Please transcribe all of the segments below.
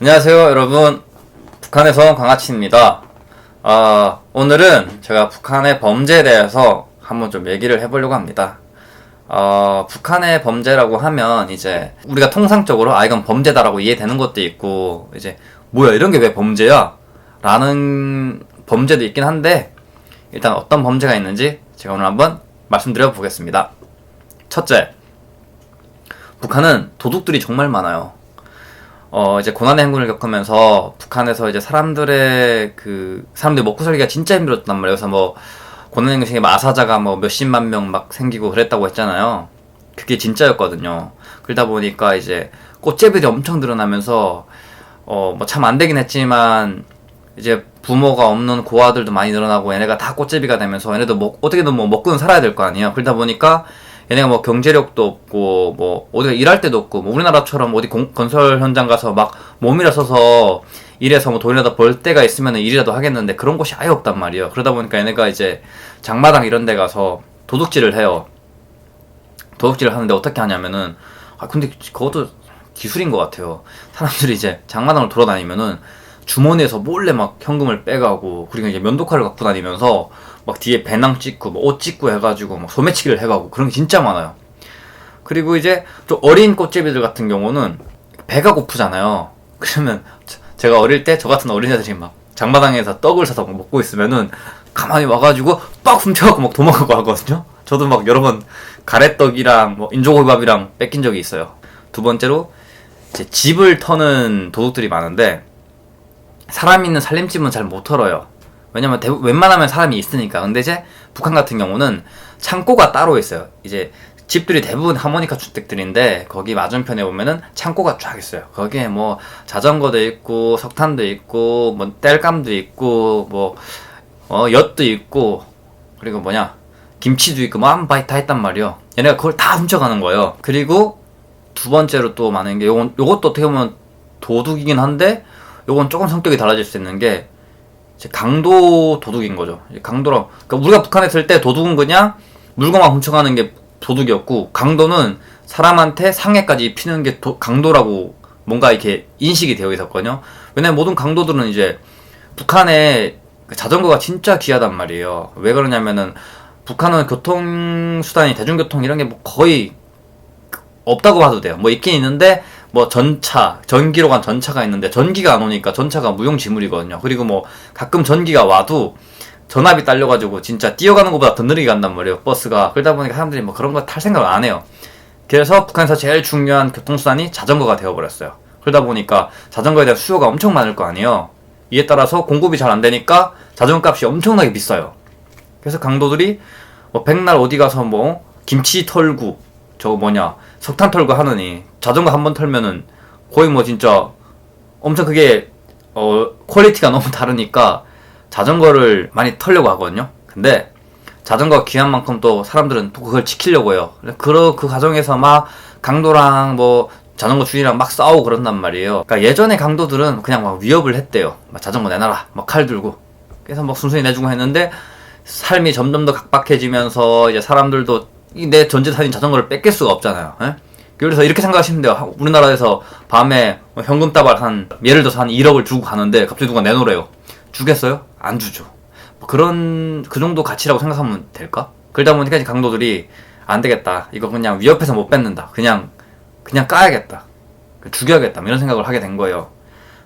안녕하세요 여러분, 북한에서 온 강아치입니다. 오늘은 제가 북한의 범죄에 대해서 한번 좀 얘기를 해보려고 합니다. 북한의 범죄라고 하면 이제 우리가 통상적으로 이건 범죄다라고 이해되는 것도 있고, 이제 뭐야 이런 게 왜 범죄야? 라는 범죄도 있긴 한데, 일단 어떤 범죄가 있는지 제가 오늘 한번 말씀드려 보겠습니다. 첫째, 북한은 도둑들이 정말 많아요. 이제 고난의 행군을 겪으면서 북한에서 이제 사람들이 먹고 살기가 진짜 힘들었단 말이에요. 그래서 뭐 고난의 행군 중에 아사자가 뭐 몇십만 명 막 생기고 그랬다고 했잖아요. 그게 진짜였거든요. 그러다 보니까 이제 꽃제비들이 엄청 늘어나면서 뭐 참 안 되긴 했지만 이제 부모가 없는 고아들도 많이 늘어나고, 얘네가 다 꽃제비가 되면서 얘네도 뭐 어떻게든 뭐 먹고는 살아야 될 거 아니에요. 그러다 보니까 얘네가 뭐 경제력도 없고, 뭐 어디가 일할 데도 없고, 뭐 우리나라처럼 어디 건설 현장 가서 막 몸이라 써서 일해서 뭐 돈이라도 벌 데가 있으면 일이라도 하겠는데, 그런 곳이 아예 없단 말이에요. 그러다 보니까 얘네가 이제 장마당 이런 데 가서 도둑질을 해요. 도둑질을 하는데 어떻게 하냐면은, 근데 그것도 기술인 것 같아요. 사람들이 이제 장마당을 돌아다니면은 주머니에서 몰래 막 현금을 빼가고, 그리고 이제 면도칼을 갖고 다니면서 막 뒤에 배낭 찍고 뭐 옷 찍고 해가지고 막 소매치기를 해가고, 그런 게 진짜 많아요. 그리고 이제 좀 어린 꽃제비들 같은 경우는 배가 고프잖아요. 그러면 제가 어릴 때 저 같은 어린애들이 막 장마당에서 떡을 사서 막 먹고 있으면은 가만히 와가지고 빡 훔쳐갖고 막 도망가고 하거든요. 저도 막 여러 번 가래떡이랑 뭐 인조고밥이랑 뺏긴 적이 있어요. 두 번째로, 이제 집을 터는 도둑들이 많은데, 사람 있는 살림집은 잘 못 털어요. 왜냐면 웬만하면 사람이 있으니까. 근데 이제 북한 같은 경우는 창고가 따로 있어요. 이제 집들이 대부분 하모니카 주택들인데, 거기 맞은편에 보면은 창고가 쫙 있어요. 거기에 뭐 자전거도 있고 석탄도 있고 뭐 땔감도 있고 뭐 엿도 있고, 그리고 김치도 있고 뭐 한 바이 다 했단 말이에요. 얘네가 그걸 다 훔쳐가는 거예요. 그리고 두 번째로 또 많은 게, 요것도 어떻게 보면 도둑이긴 한데, 요건 조금 성격이 달라질 수 있는 게, 이제 강도 도둑인 거죠. 강도랑, 그러니까 우리가 북한에 있을 때 도둑은 그냥 물건만 훔쳐가는 게 도둑이었고, 강도는 사람한테 상해까지 입히는 게 강도라고 뭔가 이렇게 인식이 되어 있었거든요. 왜냐면 모든 강도들은 이제 북한에 자전거가 진짜 귀하단 말이에요. 왜 그러냐면은 북한은 교통수단이, 대중교통 이런 게 뭐 거의 없다고 봐도 돼요. 뭐 있긴 있는데, 뭐 전기로 간 전차가 있는데 전기가 안 오니까 전차가 무용지물이거든요. 그리고 뭐 가끔 전기가 와도 전압이 딸려가지고 진짜 뛰어가는 것보다 더 느리게 간단 말이에요, 버스가. 그러다 보니까 사람들이 뭐 그런 거 탈 생각을 안 해요. 그래서 북한에서 제일 중요한 교통수단이 자전거가 되어버렸어요. 그러다 보니까 자전거에 대한 수요가 엄청 많을 거 아니에요. 이에 따라서 공급이 잘 안 되니까 자전거 값이 엄청나게 비싸요. 그래서 강도들이 뭐 백날 어디 가서 뭐 김치 털고 석탄 털고 하느니, 자전거 한 번 털면은 거의 뭐 진짜 엄청 그게 퀄리티가 너무 다르니까 자전거를 많이 털려고 하거든요. 근데 자전거가 귀한 만큼 또 사람들은 또 그걸 지키려고 해요. 그 과정에서 막 강도랑 뭐 자전거 주인이랑 막 싸우고 그런단 말이에요. 그러니까 예전에 강도들은 그냥 막 위협을 했대요. 막 자전거 내놔라, 막 칼 들고. 그래서 막 순순히 내주고 했는데, 삶이 점점 더 각박해지면서 이제 사람들도 내 전재산인 자전거를 뺏길 수가 없잖아요. 에? 그래서 이렇게 생각하시면 돼요. 우리나라에서 밤에 현금 따발 예를 들어서 한 1억을 주고 가는데 갑자기 누가 내놓으래요. 주겠어요? 안 주죠. 그 정도 가치라고 생각하면 될까? 그러다 보니까 이제 강도들이 안 되겠다, 이거 그냥 위협해서 못 뺏는다, 그냥 까야겠다, 죽여야겠다, 이런 생각을 하게 된 거예요.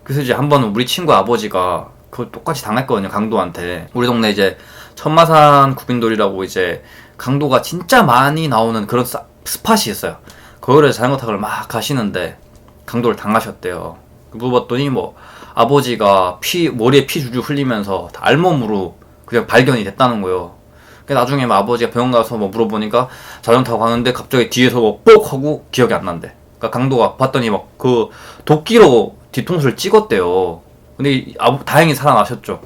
그래서 이제 한 번은 우리 친구 아버지가 그걸 똑같이 당했거든요, 강도한테. 우리 동네 이제 천마산 국빈돌이라고 이제 강도가 진짜 많이 나오는 그런 스팟이 있어요. 거기를 자전거 타고 막 가시는데 강도를 당하셨대요. 물어봤더니 뭐 아버지가 머리에 피 줄줄 흘리면서 알몸으로 그냥 발견이 됐다는 거예요. 나중에 막 아버지가 병원 가서 뭐 물어보니까 자전거 타고 가는데 갑자기 뒤에서 뭐 뽁 하고 기억이 안 난대. 그러니까 강도가 봤더니 막 그 도끼로 뒤통수를 찍었대요. 근데 다행히 살아나셨죠.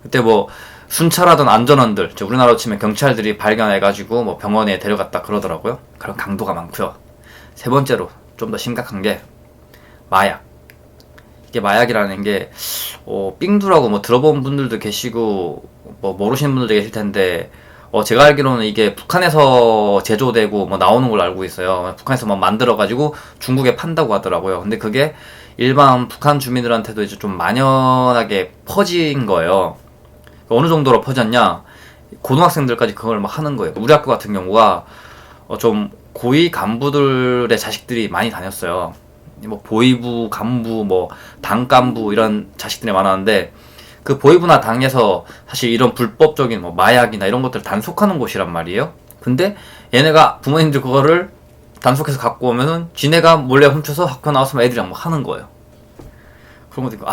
그때 뭐 순찰하던 안전원들, 우리나라로 치면 경찰들이 발견해가지고 뭐 병원에 데려갔다 그러더라고요. 그런 강도가 많고요. 세 번째로 좀 더 심각한 게 마약. 이게 마약이라는 게 삥두라고 뭐 들어본 분들도 계시고 뭐 모르시는 분들도 계실 텐데, 제가 알기로는 이게 북한에서 제조되고 뭐 나오는 걸로 알고 있어요. 북한에서 뭐 만들어가지고 중국에 판다고 하더라고요. 근데 그게 일반 북한 주민들한테도 이제 좀 만연하게 퍼진 거예요. 어느 정도로 퍼졌냐? 고등학생들까지 그걸 막 하는 거예요. 우리 학교 같은 경우가 좀 고위 간부들의 자식들이 많이 다녔어요. 뭐 보위부, 간부, 뭐 당 간부 이런 자식들이 많았는데 그 보위부나 당에서 사실 이런 불법적인 뭐 마약이나 이런 것들을 단속하는 곳이란 말이에요. 근데 얘네가 부모님들 그거를 단속해서 갖고 오면은 지네가 몰래 훔쳐서 학교 나와서 애들이랑 뭐 하는 거예요. 그런 것도 있고,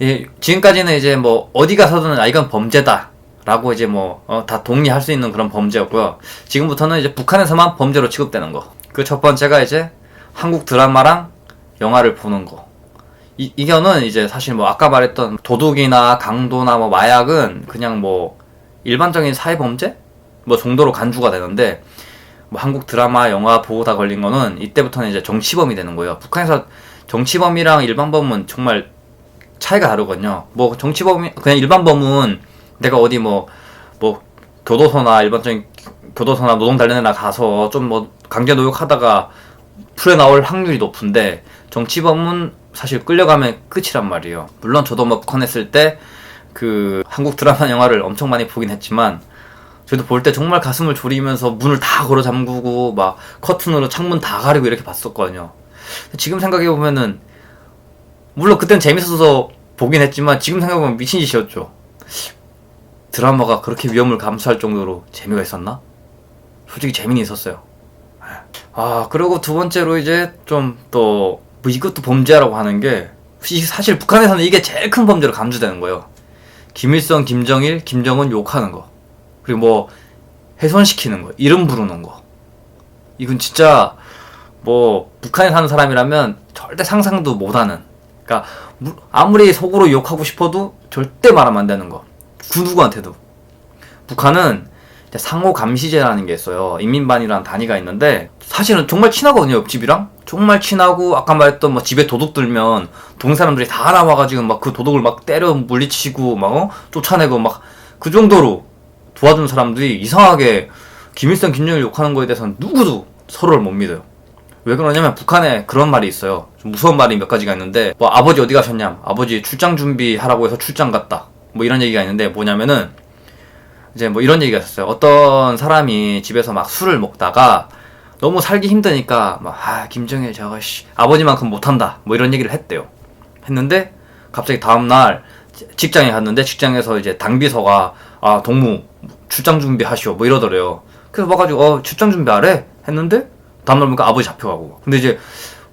예, 지금까지는 이제 뭐 어디 가서든 이건 범죄다 라고 이제 뭐 다 동의할 수 있는 그런 범죄였고요. 지금부터는 이제 북한에서만 범죄로 취급되는 거. 그 첫 번째가 이제 한국 드라마랑 영화를 보는 거. 이거는 이제 사실 뭐 아까 말했던 도둑이나 강도나 뭐 마약은 그냥 뭐 일반적인 사회범죄? 뭐 정도로 간주가 되는데, 뭐 한국 드라마, 영화 보고 다 걸린 거는 이때부터는 이제 정치범이 되는 거예요. 북한에서 정치범이랑 일반범은 정말 차이가 다르거든요. 뭐 정치범이, 그냥 일반범은 내가 어디 뭐 교도소나 일반적인 교도소나 노동단련회나 가서 좀 뭐 강제 노역하다가 풀에 나올 확률이 높은데, 정치범은 사실 끌려가면 끝이란 말이에요. 물론 저도 뭐 북한 했을 때 그 한국 드라마 영화를 엄청 많이 보긴 했지만, 저도 볼 때 정말 가슴을 졸이면서 문을 다 걸어 잠그고 막 커튼으로 창문 다 가리고 이렇게 봤었거든요. 지금 생각해보면은, 물론 그땐 재밌어서 보긴 했지만 지금 생각해보면 미친 짓이었죠. 드라마가 그렇게 위험을 감수할 정도로 재미가 있었나? 솔직히 재미는 있었어요. 그리고 두 번째로 이제 좀 또 뭐 이것도 범죄라고 하는 게, 사실 북한에서는 이게 제일 큰 범죄로 간주되는 거예요. 김일성, 김정일, 김정은 욕하는 거, 그리고 뭐 훼손시키는 거, 이름 부르는 거. 이건 진짜 뭐 북한에 사는 사람이라면 절대 상상도 못하는, 그러니까 아무리 속으로 욕하고 싶어도 절대 말하면 안 되는 거. 그 누구한테도. 북한은 상호 감시제라는 게 있어요. 인민반이라는 단위가 있는데, 사실은 정말 친하거든요. 옆집이랑 정말 친하고, 아까 말했던 뭐 집에 도둑 들면 동네 사람들이 다 나와가지고 막 그 도둑을 막 때려 물리치고 막 쫓아내고 막 그 정도로 도와준 사람들이, 이상하게 김일성, 김정일 욕하는 거에 대해서는 누구도 서로를 못 믿어요. 왜 그러냐면 북한에 그런 말이 있어요. 좀 무서운 말이 몇 가지가 있는데, 뭐 아버지 어디 가셨냐, 아버지 출장 준비하라고 해서 출장 갔다, 뭐 이런 얘기가 있는데, 뭐냐면은 이제 뭐 이런 얘기가 있었어요. 어떤 사람이 집에서 막 술을 먹다가 너무 살기 힘드니까 막 김정일 저거 아버지만큼 못한다, 뭐 이런 얘기를 했대요. 했는데 갑자기 다음날 직장에 갔는데, 직장에서 이제 당비서가 동무 출장 준비하시오 뭐 이러더래요. 그래서 와가지고 출장 준비하래 했는데, 다음날 보니까 아버지 잡혀가고. 근데 이제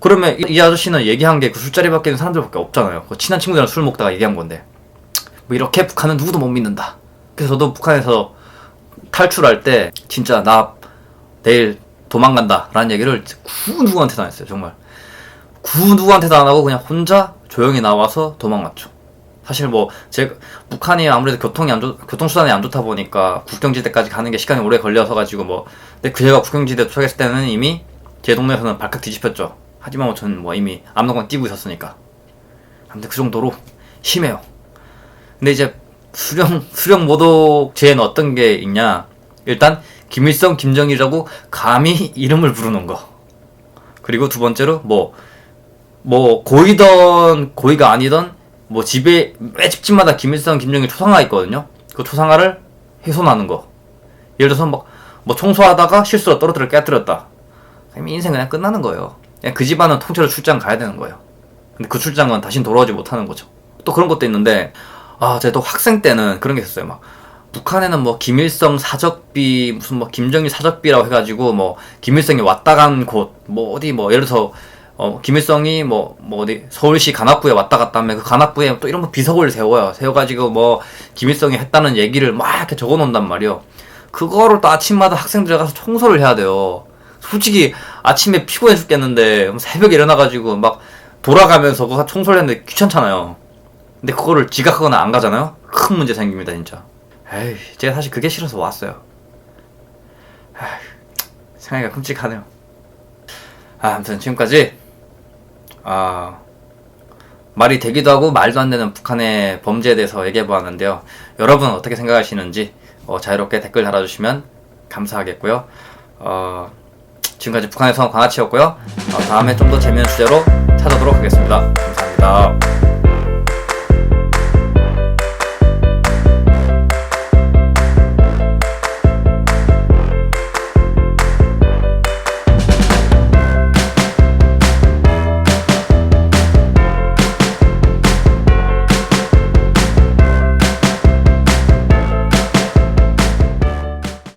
그러면 이 아저씨는 얘기한 게 그 술자리밖에 있는 사람들밖에 없잖아요. 그 친한 친구들이랑 술 먹다가 얘기한 건데, 뭐 이렇게 북한은 누구도 못 믿는다. 그래서 저도 북한에서 탈출할 때 진짜 나 내일 도망간다 라는 얘기를 구 누구한테도 안 했어요. 정말 구 누구한테도 안 하고 그냥 혼자 조용히 나와서 도망갔죠. 사실 뭐 제가 북한이 아무래도 교통수단이 안 좋다 보니까 국경지대까지 가는 게 시간이 오래 걸려서 가지고 뭐, 근데 제가 국경지대 도착했을 때는 이미 제 동네에서는 발칵 뒤집혔죠. 하지만 저는 뭐 이미 압록강 뛰고 있었으니까. 아무튼 그 정도로 심해요. 근데 이제 수령 모독죄에는 어떤 게 있냐? 일단 김일성, 김정일이라고 감히 이름을 부르는 거. 그리고 두 번째로 뭐 고이던 고이가 아니던 뭐 집에 매 집집마다 김일성, 김정일 초상화 있거든요. 그 초상화를 훼손하는 거. 예를 들어서 뭐 청소하다가 실수로 떨어뜨려 깨뜨렸다. 인생 그냥 끝나는 거예요. 그냥 그 집안은 통째로 출장 가야 되는 거예요. 근데 그 출장은 다시 돌아오지 못하는 거죠. 또 그런 것도 있는데, 제가 또 학생 때는 그런 게 있었어요. 막 북한에는 뭐 김일성 사적비, 무슨 뭐 김정일 사적비라고 해가지고 뭐 김일성이 왔다 간 곳, 뭐 어디 뭐 예를 들어서 김일성이 뭐 어디 서울시 관악구에 왔다 갔다 하면 그 관악구에 또 이런 거 비석을 세워요. 세워가지고 뭐 김일성이 했다는 얘기를 막 이렇게 적어놓는단 말이에요. 그거를 또 아침마다 학생들이 가서 청소를 해야 돼요. 솔직히 아침에 피곤해 죽겠는데 새벽에 일어나가지고 막 돌아가면서 그거 청소를 했는데 귀찮잖아요. 근데 그거를 지각하거나 안 가잖아요? 큰 문제 생깁니다, 진짜. 에이, 제가 사실 그게 싫어서 왔어요. 생각이가 끔찍하네요. 아무튼 지금까지 말이 되기도 하고 말도 안 되는 북한의 범죄에 대해서 얘기해보았는데요. 여러분 어떻게 생각하시는지 자유롭게 댓글 달아주시면 감사하겠고요. 지금까지 북한의 성 광아치였고요. 다음에 좀 더 재미있는 주제로 찾아오도록 하겠습니다.